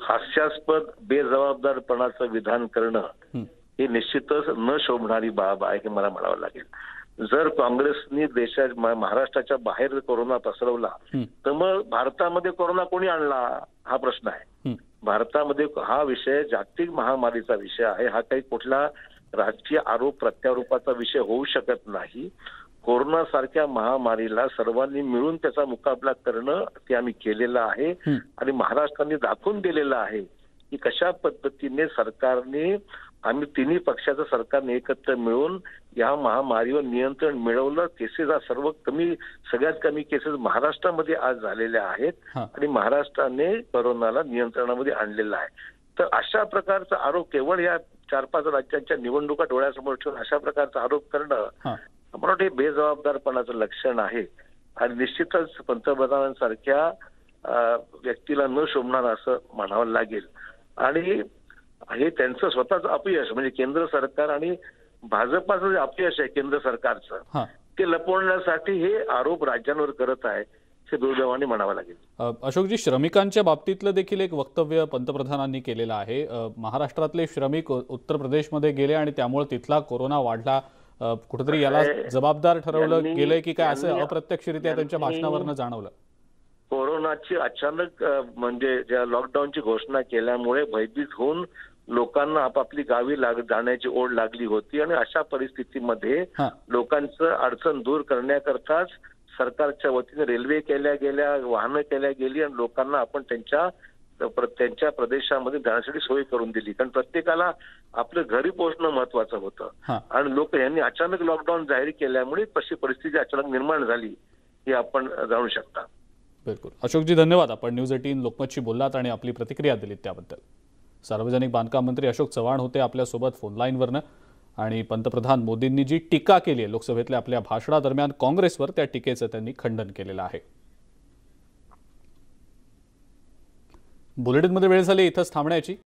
Speaker 4: हास्यास्पद बेजबाबदारपणाचं विधान करणं ही निश्चितच न शोभणारी बाब आहे, हे मला म्हणावं लागेल। जर काँग्रेसनी देशात महाराष्ट्राच्या बाहेर कोरोना पसरवला तर मग भारतामध्ये कोरोना कोणी आणला हा प्रश्न आहे। भारतामध्ये हा विषय जागतिक महामारीचा विषय आहे, हा काही कुठला राजकीय आरोप प्रत्यारोपाचा विषय होऊ शकत नाही। कोरोना सारख्या महामारीला सर्वांनी मिळून त्याचा मुकाबला करणं ते आम्ही केलेलं आहे आणि महाराष्ट्राने दाखवून दिलेलं आहे की कशा पद्धतीने सरकारने, आम्ही तिन्ही पक्षाचं सरकारने एकत्र मिळून या महामारीवर नियंत्रण मिळवलं। केसेस सगळ्यात कमी केसेस महाराष्ट्रामध्ये आज झालेल्या आहेत आणि महाराष्ट्राने कोरोनाला नियंत्रणामध्ये आणलेलं आहे। तर अशा प्रकारचा आरोप केवळ या 4-5 राज्यांच्या निवडणुका डोळ्यासमोर ठेवून अशा प्रकारचा आरोप करणं मला वाटतं हे बेजबाबदारपणाचं लक्षण आहे आणि निश्चितच पंतप्रधानांसारख्या व्यक्तीला न शोभणार असं म्हणावं लागेल। आणि हे त्यांचं स्वतःचं अपयश, म्हणजे केंद्र सरकार आणि भाजपाचं जे अपयश आहे केंद्र सरकारचं, ते लपवण्यासाठी हे आरोप राज्यांवर करत आहे, हे दुर्दैवाने म्हणावं लागेल।
Speaker 3: अशोकजी, श्रमिकांच्या बाबतीतलं देखील एक वक्तव्य पंतप्रधानांनी केलेलं आहे। महाराष्ट्रातले श्रमिक उत्तर प्रदेशमध्ये गेले आणि त्यामुळे तिथला कोरोना वाढला, कुठेतरी याला जबाबदार ठरवलं गेलंय की काय, असं अप्रत्यक्षरित्या त्यांच्या भाषणावरनं जाणवलं।
Speaker 4: कोरोनाची अचानक म्हणजे ज्या लॉकडाऊनची घोषणा केल्यामुळे भयभीत होऊन लोकांना आपापली गावी जाण्याची ओढ लागली होती आणि अशा परिस्थितीमध्ये लोकांचं अडचण दूर करण्याकरताच सरकारच्या वतीने रेल्वे केल्या गेल्या, वाहनं केल्या गेली आणि लोकांना आपण त्यांच्या प्रदेशामध्ये जाण्यासाठी सोय करून दिली। कारण प्रत्येकाला आपलं घरी पोहोचणं महत्वाचं होतं आणि लोक यांनी अचानक लॉकडाऊन जाहीर केल्यामुळे तशी परिस्थिती अचानक निर्माण झाली, हे आपण जाणू शकता।
Speaker 3: बिलकुल अशोकजी, धन्यवाद। आपण न्यूज 18 लोकमतशी बोललात आणि आपली प्रतिक्रिया दिलीत त्याबद्दल। सार्वजनिक बांधकाम मंत्री अशोक चव्हाण होते आपल्यासोबत फोन लाईनवरनं आणि पंतप्रधान मोदींनी जी टीका केली आहे लोकसभेतल्या आपल्या भाषणादरम्यान काँग्रेसवर, त्या टीकेचं त्यांनी खंडन केलेलं आहे। बुलेटिनमध्ये वेळ झाली इथंच थांबण्याची।